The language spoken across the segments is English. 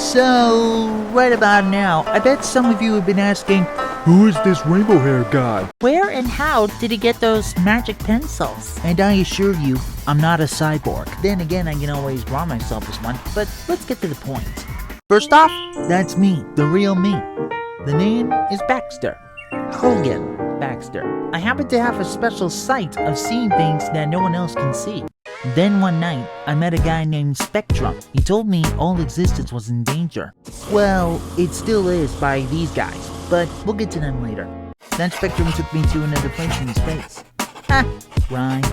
So, right about now, I bet some of you have been asking, who is this rainbow-haired guy? where and how did he get those magic pencils? And I assure you, I'm not a cyborg. Then again, I can always draw myself as one, but let's get to the point. First off, that's me, the real me. The name is Baxter. Hogan Baxter. I happen to have a special sight of seeing things that no one else can see. Then one night, I met a guy named Spectrum. He told me all existence was in danger. Well, it still is by these guys, but we'll get to them later. Then Spectrum took me to another place in space. Ha! Rhyme.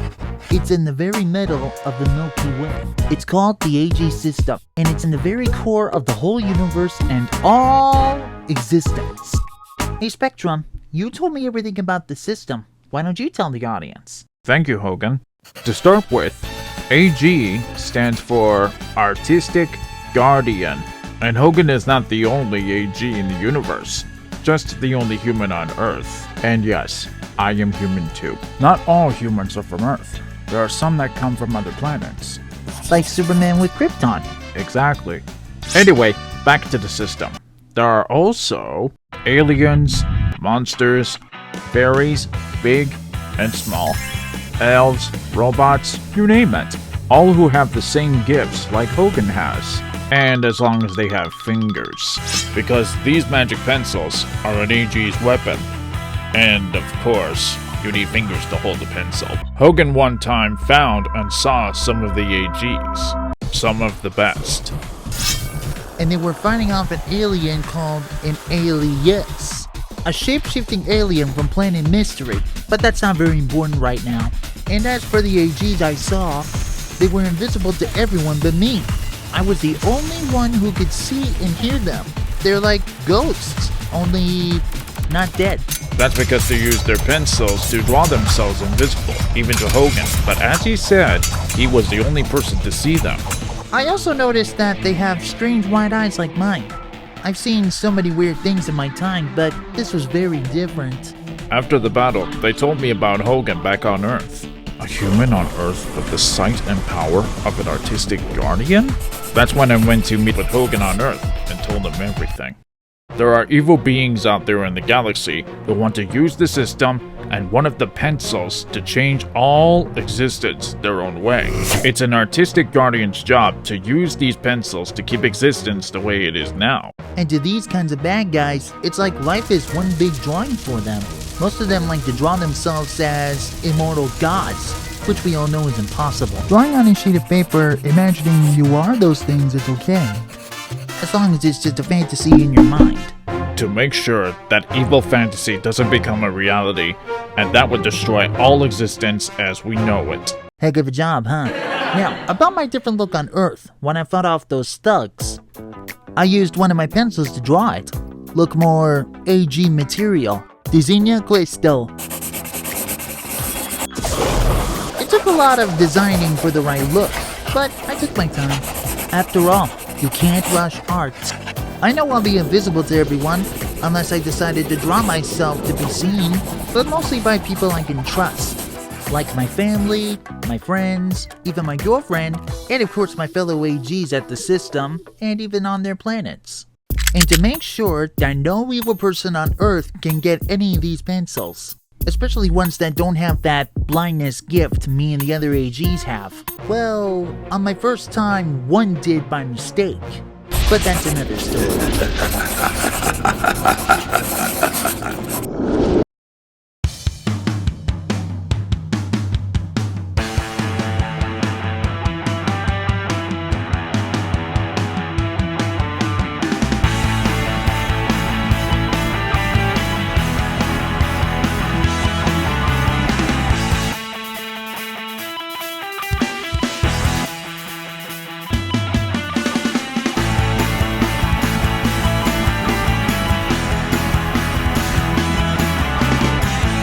It's in the very middle of the Milky Way. It's called the AG system, and it's in the very core of the whole universe and all existence. Hey Spectrum, you told me everything about the system. Why don't you tell the audience? Thank you, Hogan. To start with, AG stands for Artistic Guardian, and Hogan is not the only AG in the universe, just the only human on Earth. And yes, I am human too. Not all humans are from Earth. There are some that come from other planets. Like Superman with Krypton. Exactly. Anyway, back to the system. There are also aliens, monsters, fairies, big and small, elves, robots, you name it. All who have the same gifts like Hogan has. And as long as they have fingers. Because these magic pencils are an AG's weapon. And of course, you need fingers to hold the pencil. Hogan one time found and saw some of the AGs. Some of the best. And they were fighting off an alien called an alias. A shape-shifting alien from Planet Mystery, but that's not very important right now. And as for the AGs I saw, they were invisible to everyone but me. I was the only one who could see and hear them. They're like ghosts, only not dead. That's because they used their pencils to draw themselves invisible, even to Hogan. But as he said, he was the only person to see them. I also noticed that they have strange white eyes like mine. I've seen so many weird things in my time, but this was very different. After the battle, they told me about Hogan back on Earth. A human on Earth with the sight and power of an artistic guardian? That's when I went to meet with Hogan on Earth and told him everything. There are evil beings out there in the galaxy who want to use the system and one of the pencils to change all existence their own way. It's an artistic guardian's job to use these pencils to keep existence the way it is now. And to these kinds of bad guys, it's like life is one big drawing for them. Most of them like to draw themselves as immortal gods, which we all know is impossible. Drawing on a sheet of paper, imagining you are those things is okay, as long as it's just a fantasy in your mind. To make sure that evil fantasy doesn't become a reality, and that would destroy all existence as we know it. Heck of a job, huh? Now, about my different look on Earth when I fought off those thugs. I used one of my pencils to draw it. Look more AG material. Disegna questo. It took a lot of designing for the right look, but I took my time. After all, you can't rush art. I know I'll be invisible to everyone, unless I decided to draw myself to be seen, but mostly by people I can trust. Like my family, my friends, even my girlfriend, and of course my fellow AGs at the system, and even on their planets. And to make sure that no evil person on Earth can get any of these pencils. Especially ones that don't have that blindness gift me and the other AGs have. Well, on my first time, one did by mistake. But that's another story.